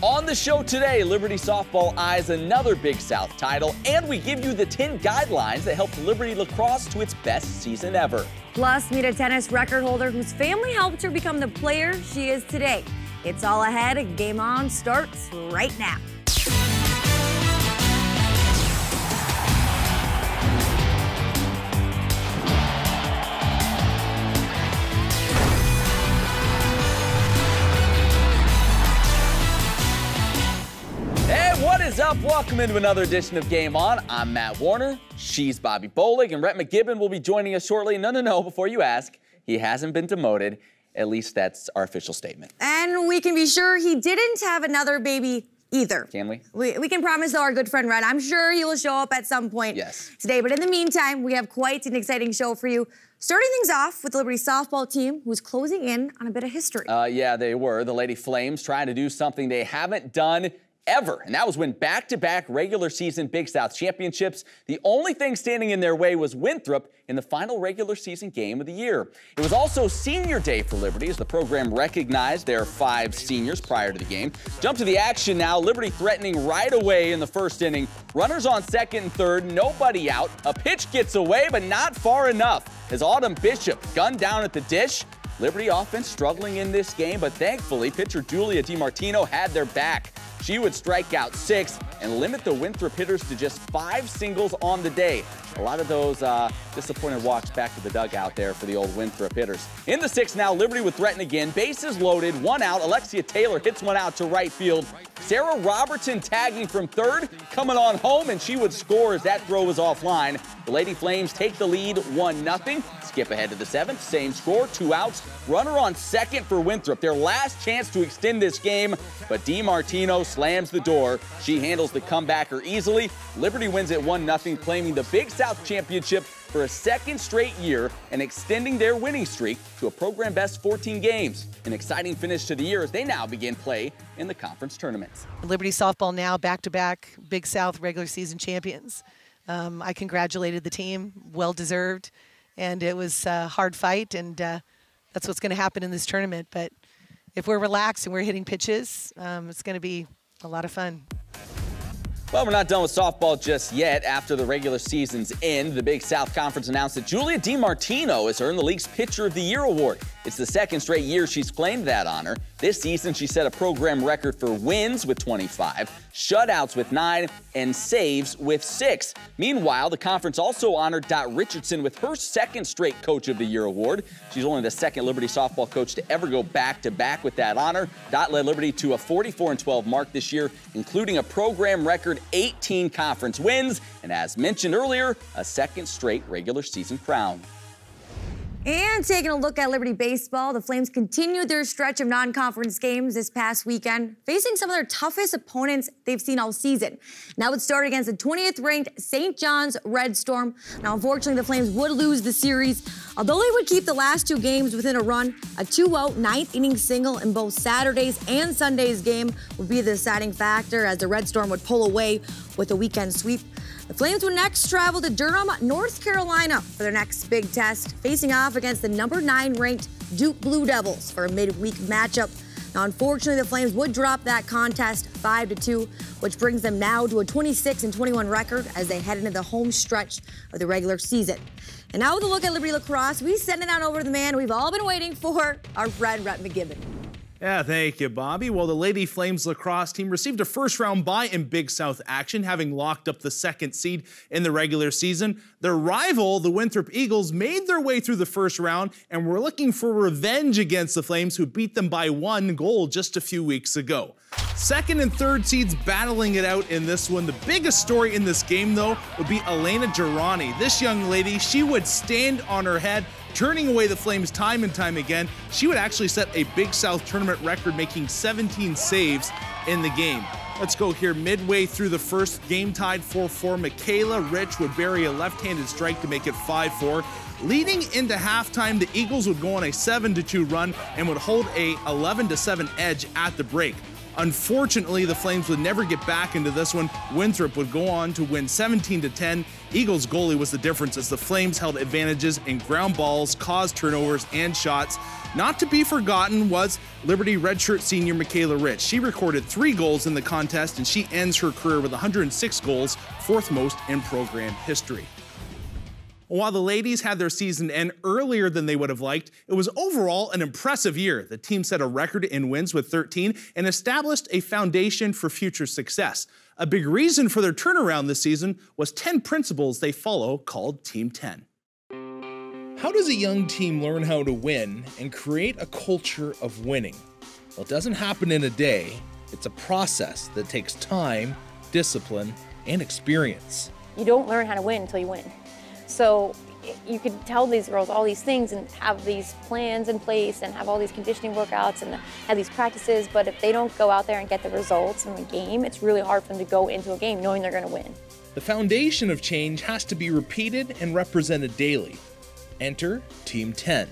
On the show today, Liberty Softball eyes another Big South title, and we give you the 10 guidelines that helped Liberty Lacrosse to its best season ever. Plus, meet a tennis record holder whose family helped her become the player she is today. It's all ahead. Game On starts right now. What is up? Welcome into another edition of Game On. I'm Matt Warner. She's Bobby Bolig, and Rhett McGibbon will be joining us shortly. No, before you ask, he hasn't been demoted. At least that's our official statement. And we can be sure he didn't have another baby either. Can we? We can promise, though, our good friend Rhett, I'm sure he will show up at some point today. But in the meantime, we have quite an exciting show for you. Starting things off with the Liberty softball team, who's closing in on a bit of history. Yeah, they were. The Lady Flames trying to do something they haven't done ever, and that was win back-to-back regular season Big South championships. The only thing standing in their way was Winthrop in the final regular season game of the year. It was also senior day for Liberty as the program recognized their 5 seniors prior to the game. Jump to the action now. Liberty threatening right away in the first inning. Runners on second and third, nobody out. A pitch gets away, but not far enough as Autumn Bishop gunned down at the dish. Liberty offense struggling in this game, but thankfully pitcher Julia DiMartino had their back. She would strike out 6 and limit the Winthrop hitters to just 5 singles on the day. A lot of those disappointed walks back to the dugout there for the old Winthrop hitters. In the 6th now, Liberty would threaten again. Bases loaded, 1 out. Alexia Taylor hits one out to right field. Sarah Robertson tagging from third, coming on home, and she would score as that throw was offline. The Lady Flames take the lead 1-0. Skip ahead to the 7th, same score, 2 outs. Runner on second for Winthrop, their last chance to extend this game, but DiMartino slams the door. She handles the comebacker easily. Liberty wins at 1-0, claiming the Big South Championship for a second straight year and extending their winning streak to a program best 14 games. An exciting finish to the year as they now begin play in the conference tournaments. Liberty softball now back-to-back Big South regular season champions. I congratulated the team, well-deserved, and it was a hard fight, and that's what's going to happen in this tournament. But if we're relaxed and we're hitting pitches, it's going to be a lot of fun. Well, we're not done with softball just yet. After the regular season's end, the Big South Conference announced that Julia DiMartino has earned the league's Pitcher of the Year award. It's the second straight year she's claimed that honor. This season, she set a program record for wins with 25, shutouts with 9, and saves with 6. Meanwhile, the conference also honored Dot Richardson with her second straight Coach of the Year award. She's only the second Liberty softball coach to ever go back-to-back with that honor. Dot led Liberty to a 44-12 mark this year, including a program record 18 conference wins, and as mentioned earlier, a second straight regular season crown. And taking a look at Liberty baseball, the Flames continued their stretch of non-conference games this past weekend, facing some of their toughest opponents they've seen all season. Now it started against the 20th-ranked St. John's Red Storm. Now, unfortunately, the Flames would lose the series. Although they would keep the last 2 games within a run, a 2-out 9th-inning single in both Saturday's and Sunday's game would be the deciding factor as the Red Storm would pull away with a weekend sweep. The Flames would next travel to Durham, North Carolina for their next big test, facing off against the number 9 ranked Duke Blue Devils for a midweek matchup. Now, unfortunately, the Flames would drop that contest 5-2, which brings them now to a 26-21 record as they head into the home stretch of the regular season. And now with a look at Liberty Lacrosse, we send it on over to the man we've all been waiting for, our friend Rhett McGibbon. Yeah, thank you, Bobby. Well, the Lady Flames lacrosse team received a first-round bye in Big South action, having locked up the 2nd seed in the regular season. Their rival, the Winthrop Eagles, made their way through the first round and were looking for revenge against the Flames, who beat them by 1 goal just a few weeks ago. 2nd and 3rd seeds battling it out in this one. The biggest story in this game, though, would be Elena Girani. This young lady, she would stand on her head, turning away the Flames time and time again. She would actually set a Big South tournament record, making 17 saves in the game. Let's go here midway through the first, game tied 4-4. Michaela Rich would bury a left-handed strike to make it 5-4. Leading into halftime, the Eagles would go on a 7-2 run and would hold a 11-7 edge at the break. Unfortunately, the Flames would never get back into this one. Winthrop would go on to win 17-10. Eagles goalie was the difference as the Flames held advantages in ground balls, caused turnovers, and shots. Not to be forgotten was Liberty redshirt senior Michaela Rich. She recorded 3 goals in the contest, and she ends her career with 106 goals, 4th most in program history. While the ladies had their season end earlier than they would have liked, it was overall an impressive year. The team set a record in wins with 13 and established a foundation for future success. A big reason for their turnaround this season was 10 principles they follow called Team 10. How does a young team learn how to win and create a culture of winning? Well, it doesn't happen in a day. It's a process that takes time, discipline, and experience. You don't learn how to win until you win. So you can tell these girls all these things and have these plans in place and have all these conditioning workouts and have these practices, but if they don't go out there and get the results in the game, it's really hard for them to go into a game knowing they're going to win. The foundation of change has to be repeated and represented daily. Enter Team 10.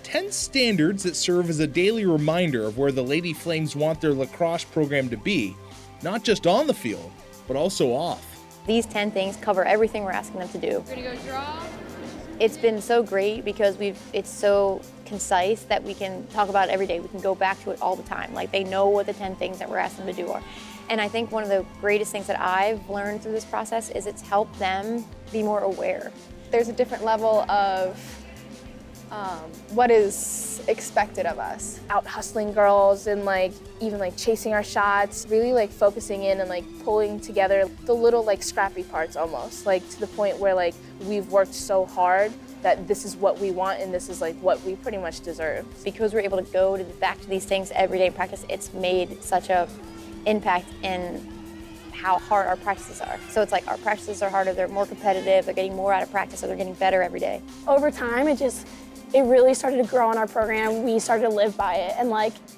10 standards that serve as a daily reminder of where the Lady Flames want their lacrosse program to be, not just on the field, but also off. These 10 things cover everything we're asking them to do. We're gonna go draw. It's been so great because it's so concise that we can talk about it every day. We can go back to it all the time. Like, they know what the 10 things that we're asking them to do are. And I think one of the greatest things that I've learned through this process is it's helped them be more aware. There's a different level of what is expected of us. Out hustling girls and even chasing our shots, really focusing in and pulling together the little scrappy parts almost, to the point where we've worked so hard that this is what we want and this is what we pretty much deserve. Because we're able to go back to these things every day in practice, it's made such a impact in how hard our practices are. So it's our practices are harder, they're more competitive, they're getting more out of practice, so they're getting better every day. Over time, it really started to grow in our program. We started to live by it, and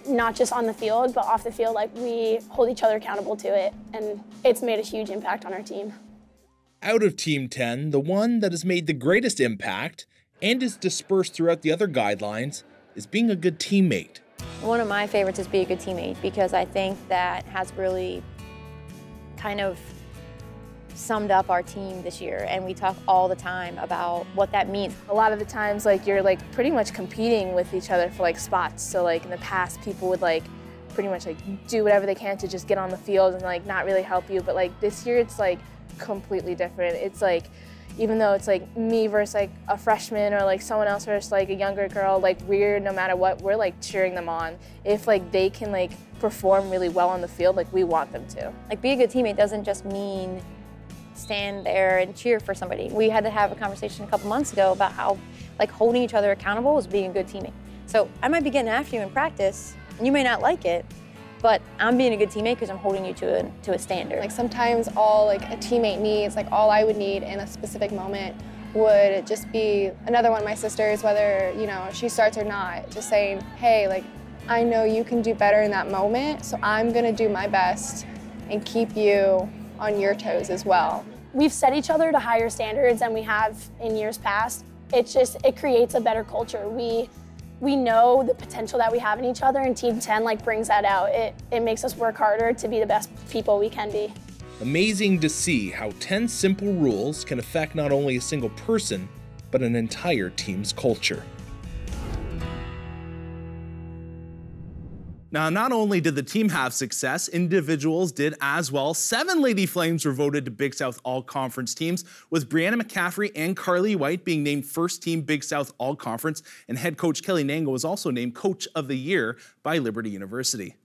not just on the field, but off the field, we hold each other accountable to it, and it's made a huge impact on our team. Out of Team 10, the one that has made the greatest impact and is dispersed throughout the other guidelines is being a good teammate. One of my favorites is be a good teammate, because I think that has really kind of summed up our team this year, and we talk all the time about what that means. A lot of the times you're pretty much competing with each other for spots. So in the past, people would pretty much do whatever they can to just get on the field and not really help you, but this year it's completely different. It's even though it's me versus a freshman or someone else versus a younger girl, we're, no matter what, we're cheering them on. If they can perform really well on the field, we want them to. Be a good teammate doesn't just mean stand there and cheer for somebody. We had to have a conversation a couple months ago about how holding each other accountable is being a good teammate. So I might be getting after you in practice and you may not like it, but I'm being a good teammate because I'm holding you to a standard. Sometimes all a teammate needs, all I would need in a specific moment would just be another one of my sisters, whether she starts or not, just saying, hey, I know you can do better in that moment, so I'm gonna do my best and keep you on your toes as well. We've set each other to higher standards than we have in years past. It creates a better culture. We know the potential that we have in each other, and Team 10 brings that out. It makes us work harder to be the best people we can be. Amazing to see how 10 simple rules can affect not only a single person, but an entire team's culture. Now, not only did the team have success, individuals did as well. 7 Lady Flames were voted to Big South All-Conference teams, with Brianna McCaffrey and Carly White being named First Team Big South All-Conference, and head coach Kelly Nango was also named Coach of the Year by Liberty University.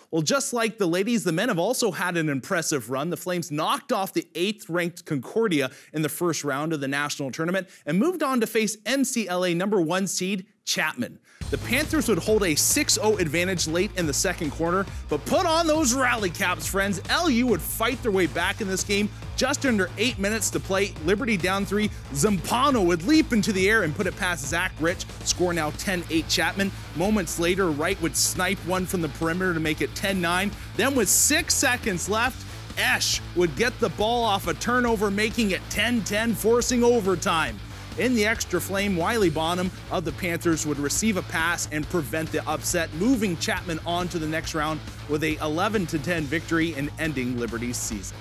Well, just like the ladies, the men have also had an impressive run. The Flames knocked off the 8th-ranked Concordia in the first round of the national tournament and moved on to face MCLA #1 seed Chapman. The Panthers would hold a 6-0 advantage late in the second quarter, but put on those rally caps, friends. LU would fight their way back in this game. Just under 8 minutes to play, Liberty down 3. Zampano would leap into the air and put it past Zach Rich, score now 10-8 Chapman. Moments later, Wright would snipe one from the perimeter to make it 10-9. Then with 6 seconds left, Esch would get the ball off a turnover, making it 10-10, forcing overtime. In the extra Flame, Wiley Bonham of the Panthers would receive a pass and prevent the upset, moving Chapman on to the next round with a 11-10 victory and ending Liberty's season.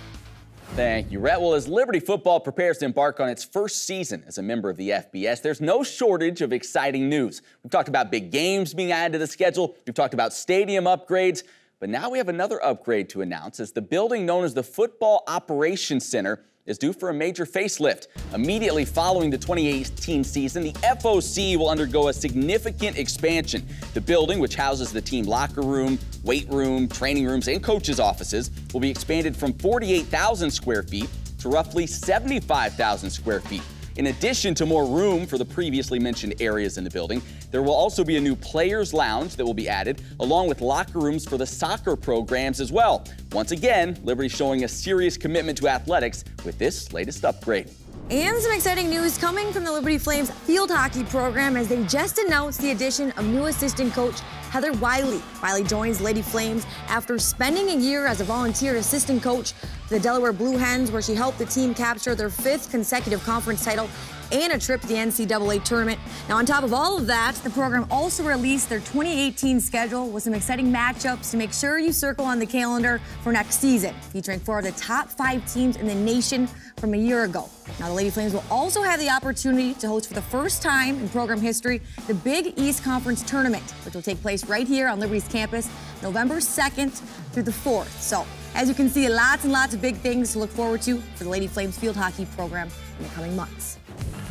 Thank you, Rhett. Well, as Liberty football prepares to embark on its first season as a member of the FBS, there's no shortage of exciting news. We've talked about big games being added to the schedule. We've talked about stadium upgrades. But now we have another upgrade to announce, as the building known as the Football Operations Center is due for a major facelift. Immediately following the 2018 season, the FOC will undergo a significant expansion. The building, which houses the team locker room, weight room, training rooms, and coaches' offices, will be expanded from 48,000 square feet to roughly 75,000 square feet. In addition to more room for the previously mentioned areas in the building, there will also be a new players' lounge that will be added, along with locker rooms for the soccer programs as well. Once again, Liberty showing a serious commitment to athletics with this latest upgrade. And some exciting news coming from the Liberty Flames field hockey program, as they just announced the addition of new assistant coach Heather Wiley. Wiley joins Lady Flames after spending a year as a volunteer assistant coach for the Delaware Blue Hens, where she helped the team capture their 5th consecutive conference title and a trip to the NCAA tournament. Now, on top of all of that, the program also released their 2018 schedule with some exciting matchups to make sure you circle on the calendar for next season, featuring 4 of the top 5 teams in the nation from a year ago. Now, the Lady Flames will also have the opportunity to host for the first time in program history the Big East Conference Tournament, which will take place right here on Liberty's campus November 2nd through the 4th. So, as you can see, lots and lots of big things to look forward to for the Lady Flames field hockey program in the coming months.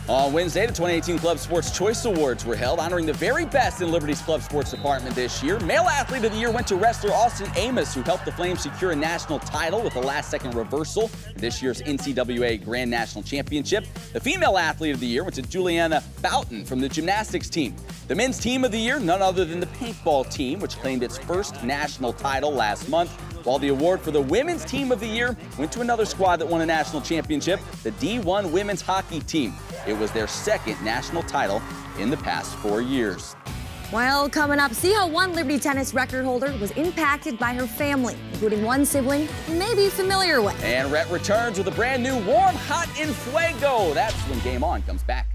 On Wednesday, the 2018 Club Sports Choice Awards were held, honoring the very best in Liberty's club sports department this year. Male Athlete of the Year went to wrestler Austin Amos, who helped the Flames secure a national title with a last-second reversal for this year's NCAA Grand National Championship. The Female Athlete of the Year went to Juliana Boughton from the gymnastics team. The Men's Team of the Year, none other than the paintball team, which claimed its first national title last month, while the award for the Women's Team of the Year went to another squad that won a national championship, the D1 Women's Hockey Team. It was their 2nd national title in the past 4 years. Well, coming up, see how one Liberty tennis record holder was impacted by her family, including one sibling you may be familiar with. And Rhett returns with a brand new Warm, Hot, and Fuego. That's when Game On comes back.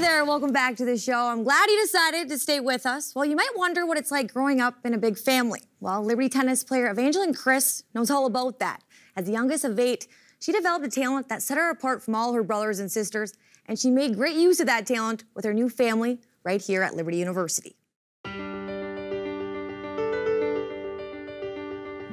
there, welcome back to the show. I'm glad you decided to stay with us. Well, you might wonder what it's like growing up in a big family. Well, Liberty tennis player Evangeline Chris knows all about that. As the youngest of 8, she developed a talent that set her apart from all her brothers and sisters, and she made great use of that talent with her new family right here at Liberty University.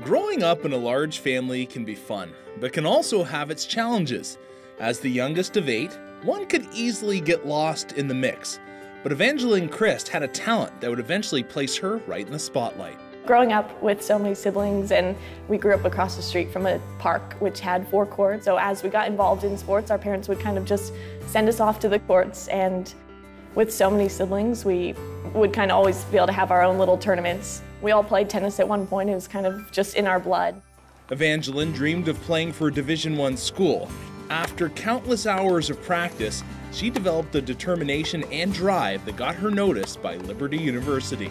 Growing up in a large family can be fun, but can also have its challenges. As the youngest of 8, one could easily get lost in the mix. But Evangeline Christ had a talent that would eventually place her right in the spotlight. Growing up with so many siblings, and we grew up across the street from a park which had 4 courts. So as we got involved in sports, our parents would kind of just send us off to the courts. And with so many siblings, we would kind of always be able to have our own little tournaments. We all played tennis at one point. It was kind of just in our blood. Evangeline dreamed of playing for a Division I school. After countless hours of practice, she developed the determination and drive that got her noticed by Liberty University.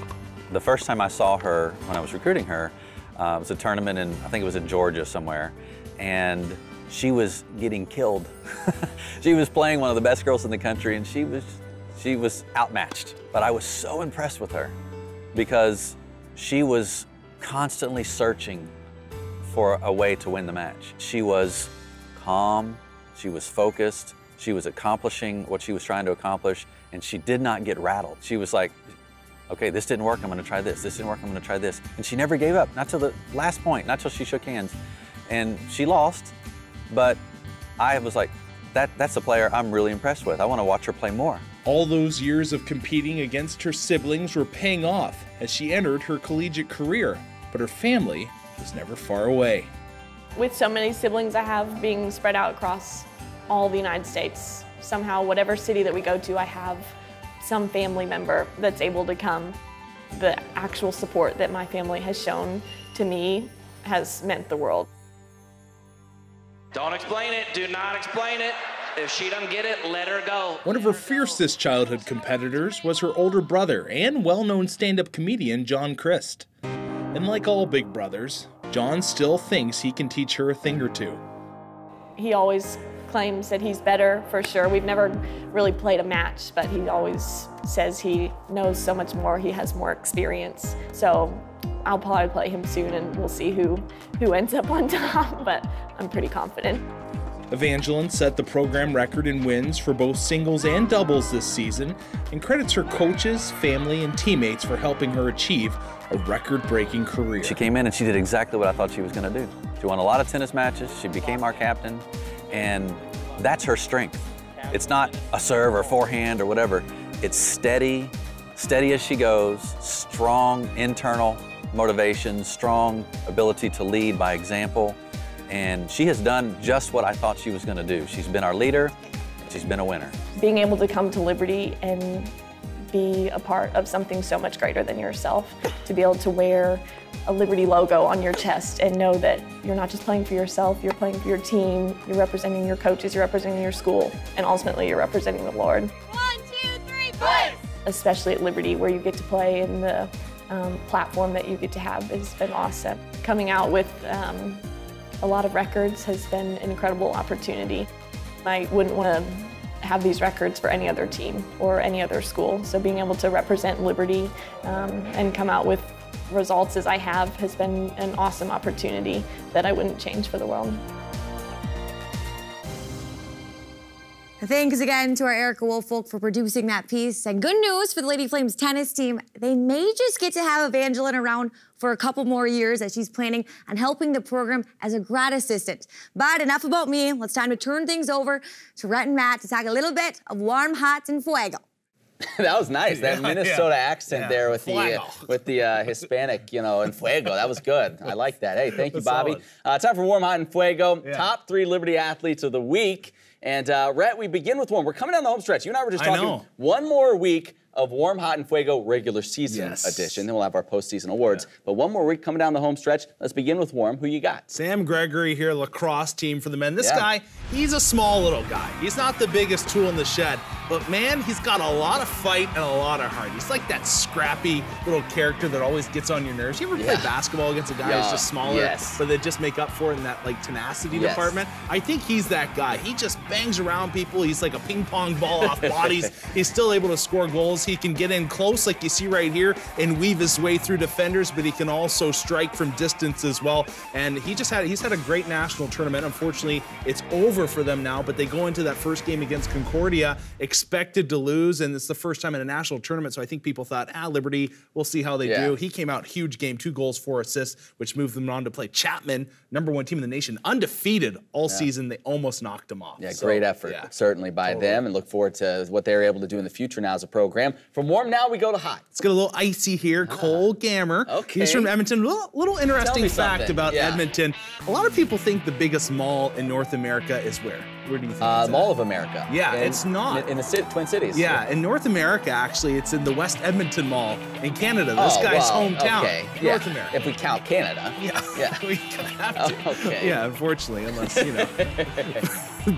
The first time I saw her when I was recruiting her was a tournament in, I think it was in Georgia somewhere, and she was getting killed. She was playing one of the best girls in the country, and she was outmatched. But I was so impressed with her because she was constantly searching for a way to win the match. She was calm, she was focused, she was accomplishing what she was trying to accomplish, and she did not get rattled. She was like, okay, this didn't work, I'm gonna try this. This didn't work, I'm gonna try this. And she never gave up, not till the last point, not till she shook hands. And she lost, but I was like, that's a player I'm really impressed with. I wanna watch her play more. All those years of competing against her siblings were paying off as she entered her collegiate career, but her family was never far away. With so many siblings I have being spread out across all the United States, somehow whatever city that we go to, I have some family member that's able to come. The actual support that my family has shown to me has meant the world. Don't explain it, do not explain it. If she doesn't get it, let her go. One of her fiercest childhood competitors was her older brother and well-known stand-up comedian John Christ. And like all big brothers, John still thinks he can teach her a thing or two. He always claims that he's better, for sure. We've never really played a match, but he always says he knows so much more, he has more experience. So I'll probably play him soon and we'll see who ends up on top, but I'm pretty confident. Evangeline set the program record in wins for both singles and doubles this season and credits her coaches, family, and teammates for helping her achieve a record-breaking career. She came in and she did exactly what I thought she was gonna do. She won a lot of tennis matches, she became our captain, and that's her strength. It's not a serve or forehand or whatever. It's steady as she goes, strong internal motivation, strong ability to lead by example. And she has done just what I thought she was going to do. She's been our leader, she's been a winner. Being able to come to Liberty and be a part of something so much greater than yourself, to be able to wear a Liberty logo on your chest and know that you're not just playing for yourself, you're playing for your team, you're representing your coaches, you're representing your school, and ultimately you're representing the Lord. 1, 2, 3, play! Especially at Liberty, where you get to play in the platform that you get to have has been awesome. Coming out with a lot of records has been an incredible opportunity. I wouldn't want to have these records for any other team or any other school. So being able to represent Liberty and come out with results as I have has been an awesome opportunity that I wouldn't change for the world. Thanks again to our Erica Woolfolk for producing that piece. And good news for the Lady Flames tennis team. They may just get to have Evangeline around for a couple more years as she's planning on helping the program as a grad assistant. But enough about me. It's time to turn things over to Rhett and Matt to talk a little bit of warm, hot, and fuego. That was nice. That Minnesota accent there with the Hispanic, and fuego. That was good. I like that. Hey, thank you, Bobby. Time for warm, hot, and fuego. Top 3 Liberty athletes of the week. And Rhett, we begin with one. We're coming down the home stretch. You and I were just talking one more week of Warm, Hot, and Fuego regular season edition. Then we'll have our postseason awards. But one more week coming down the home stretch. Let's begin with Warm. Who you got? Sam Gregory here, lacrosse team for the men. This guy, he's a small little guy. He's not the biggest tool in the shed, but man, he's got a lot of fight and a lot of heart. He's like that scrappy little character that always gets on your nerves. You ever play basketball against a guy who's just smaller, but they just make up for it in that like tenacity department? I think he's that guy. He just bangs around people. He's like a ping pong ball off bodies. He's still able to score goals. He can get in close like you see right here and weave his way through defenders, but he can also strike from distance as well. And he's had a great national tournament. Unfortunately, it's over for them now, but they go into that first game against Concordia expected to lose, and it's the first time in a national tournament, so I think people thought, Liberty, we'll see how they do. He came out huge game, 2 goals, 4 assists, which moved them on to play Chapman, #1 team in the nation, undefeated all season. They almost knocked them off. Yeah, so, great effort, certainly by them, and look forward to what they're able to do in the future now as a program. From Warm now, we go to Hot. Let's get a little icy here. Cole Gammer. He's from Edmonton. Little interesting fact about Edmonton. A lot of people think the biggest mall in North America is where? Where do you think Mall of America. Yeah, it's not. In the Twin Cities. Yeah, in North America, actually, it's in the West Edmonton Mall in Canada. This guy's hometown. Okay. North America. If we count Canada. Yeah. We have to. Okay. Yeah, unfortunately, unless, you know.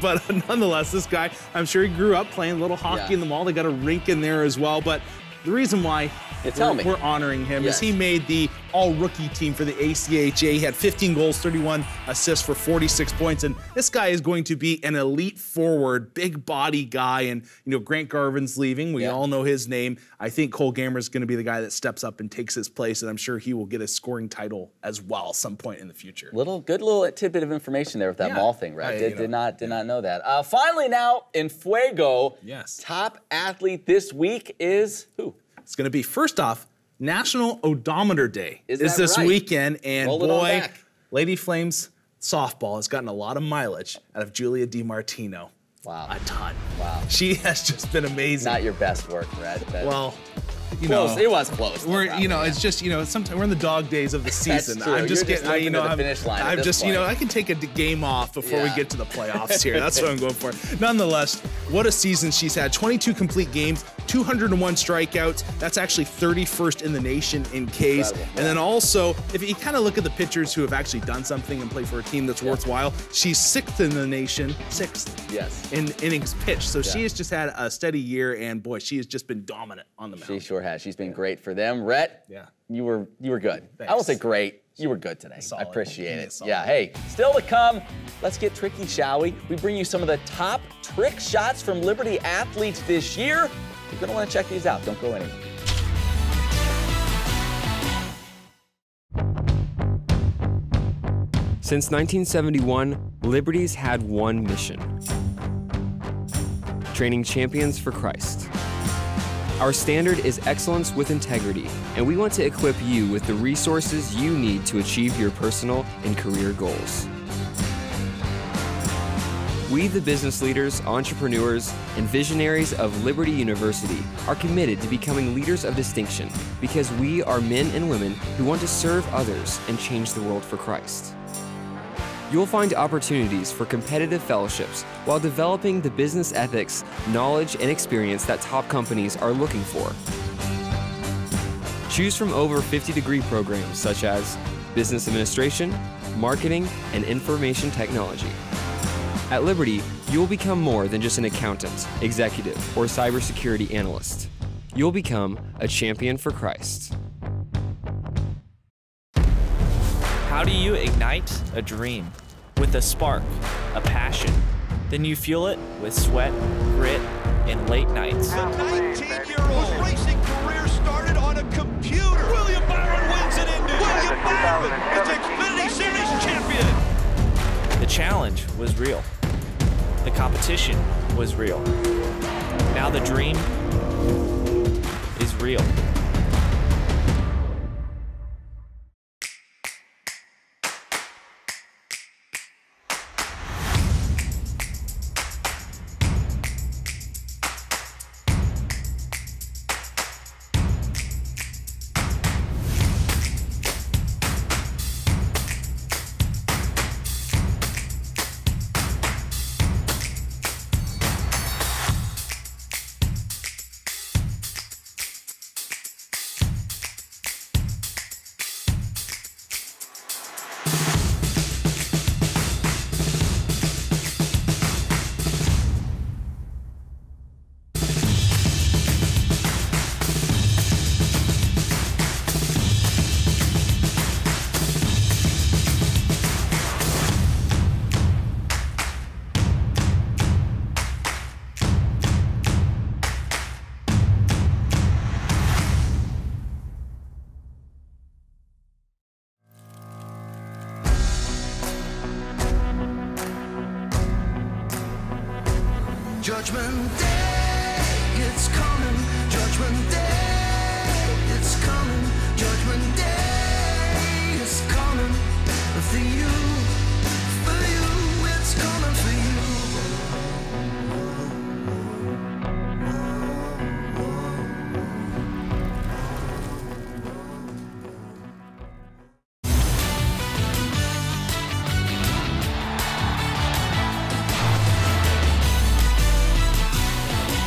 But nonetheless, this guy, I'm sure he grew up playing a little hockey in the mall. They got a rink in there as well. But the reason why we're honoring him is he made the all-rookie team for the ACHA. He had 15 goals, 31 assists for 46 points. And this guy is going to be an elite forward, big body guy. And, you know, Grant Garvin's leaving. We all know his name. I think Cole Gammer is going to be the guy that steps up and takes his place. And I'm sure he will get a scoring title as well some point in the future. Good little tidbit of information there with that mall thing, right? Did not know that. Finally now, in Fuego, top athlete this week is who? It's going to be, first off, National Odometer Day is this weekend, and boy, Lady Flames softball has gotten a lot of mileage out of Julia DiMartino. Wow. A ton. Wow. She has just been amazing. Not your best work, Brad. Well, you close. know, it was close. It's just, sometimes we're in the dog days of the season. That's true. I'm just You're getting, to the finish line I'm just, point. I can take a game off before we get to the playoffs here. That's what I'm going for. Nonetheless, what a season she's had. 22 complete games, 201 strikeouts. That's actually 31st in the nation in Ks. And then also, if you kind of look at the pitchers who have actually done something and play for a team that's worthwhile, she's 6th in the nation, 6th in innings pitched. So she has just had a steady year, and boy, she has just been dominant on the mound. She sure has. She's been great for them. Rhett, you were good. Thanks. I won't say great. You were good today. I appreciate it. Yeah, hey, still to come, let's get tricky, shall we? We bring you some of the top trick shots from Liberty athletes this year. You're going to want to check these out. Don't go anywhere. Since 1971, Liberty's had one mission: training champions for Christ. Our standard is excellence with integrity, and we want to equip you with the resources you need to achieve your personal and career goals. We, the business leaders, entrepreneurs, and visionaries of Liberty University, are committed to becoming leaders of distinction because we are men and women who want to serve others and change the world for Christ. You'll find opportunities for competitive fellowships while developing the business ethics, knowledge, and experience that top companies are looking for. Choose from over 50 degree programs such as business administration, marketing, and information technology. At Liberty, you will become more than just an accountant, executive, or cybersecurity analyst. You'll become a champion for Christ. How do you ignite a dream? With a spark, a passion. Then you fuel it with sweat, grit, and late nights. The 19-year-old racing career started on a computer. William Byron wins it in William Byron is Xfinity Series champion. The challenge was real. The competition was real. Now the dream is real. Judgment Day, it's coming. Judgment Day, it's coming. Judgment Day is coming for you, it's coming for you.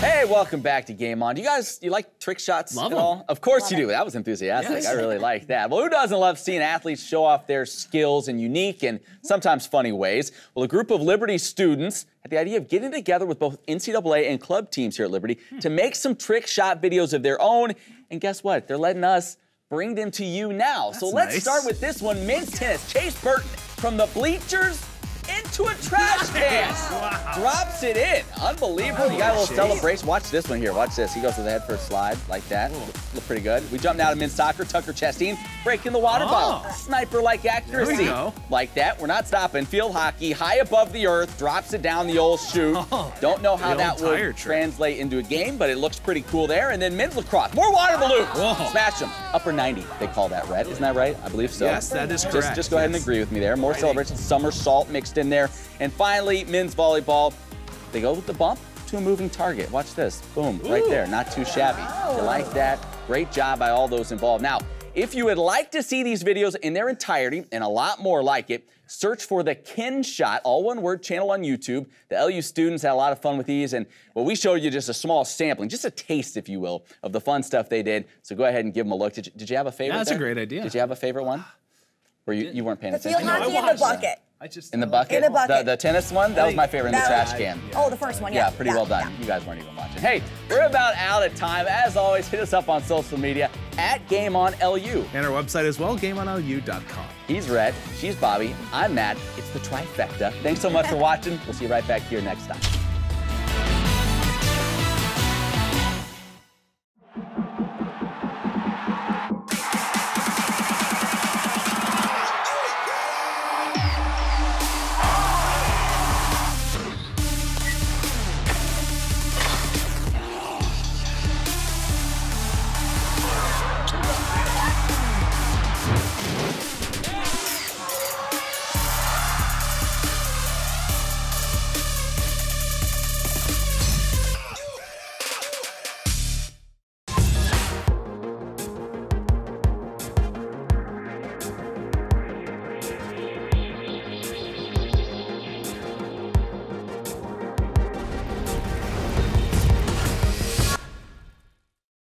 Hey, welcome back to Game On. Do you like trick shots at all? Of course you do. That was enthusiastic. Yes. I really like that. Well, who doesn't love seeing athletes show off their skills in unique and sometimes funny ways? Well, a group of Liberty students had the idea of getting together with both NCAA and club teams here at Liberty to make some trick shot videos of their own. And guess what? They're letting us bring them to you now. So let's start with this one. Men's tennis. Chase Burton from the bleachers into a trash can. Wow. Drops it in. Unbelievable. You got a little celebration. Watch this one here. Watch this. He goes with the head first slide like that. Look pretty good. We jump now to men's soccer. Tucker Chastain breaking the water bottle. Sniper-like accuracy. There we go. Like that. We're not stopping. Field hockey. High above the earth. Drops it down the old chute. Don't know how that would translate into a game, but it looks pretty cool there. And then men's lacrosse. More water balloons. Smash them. Upper 90, they call that, Red. Isn't that right? I believe so. Yes, that is correct. Just go ahead and agree with me there. More celebrations. Somersault mixed in there. And finally, men's volleyball. They go with the bump to a moving target. Watch this. Boom, right there. Not too shabby. You like that? Great job by all those involved. Now, if you would like to see these videos in their entirety and a lot more like it, search for the Ken Shot, all one word, channel on YouTube. The LU students had a lot of fun with these, and well, we showed you just a small sampling, just a taste, if you will, of the fun stuff they did. So go ahead and give them a look. Did you have a favorite? That's a great idea. Did you have a favorite one? Or you weren't paying The attention? field hockey in the bucket. In the bucket? In the bucket. The tennis one? That was my favorite in the trash can. Oh, the first one, yeah. Yeah, pretty well done. You guys weren't even watching. Hey, we're about out of time. As always, hit us up on social media at GameOnLU. And our website as well, GameOnLU.com. He's Red, she's Bobby, I'm Matt. It's the trifecta. Thanks so much for watching. We'll see you right back here next time.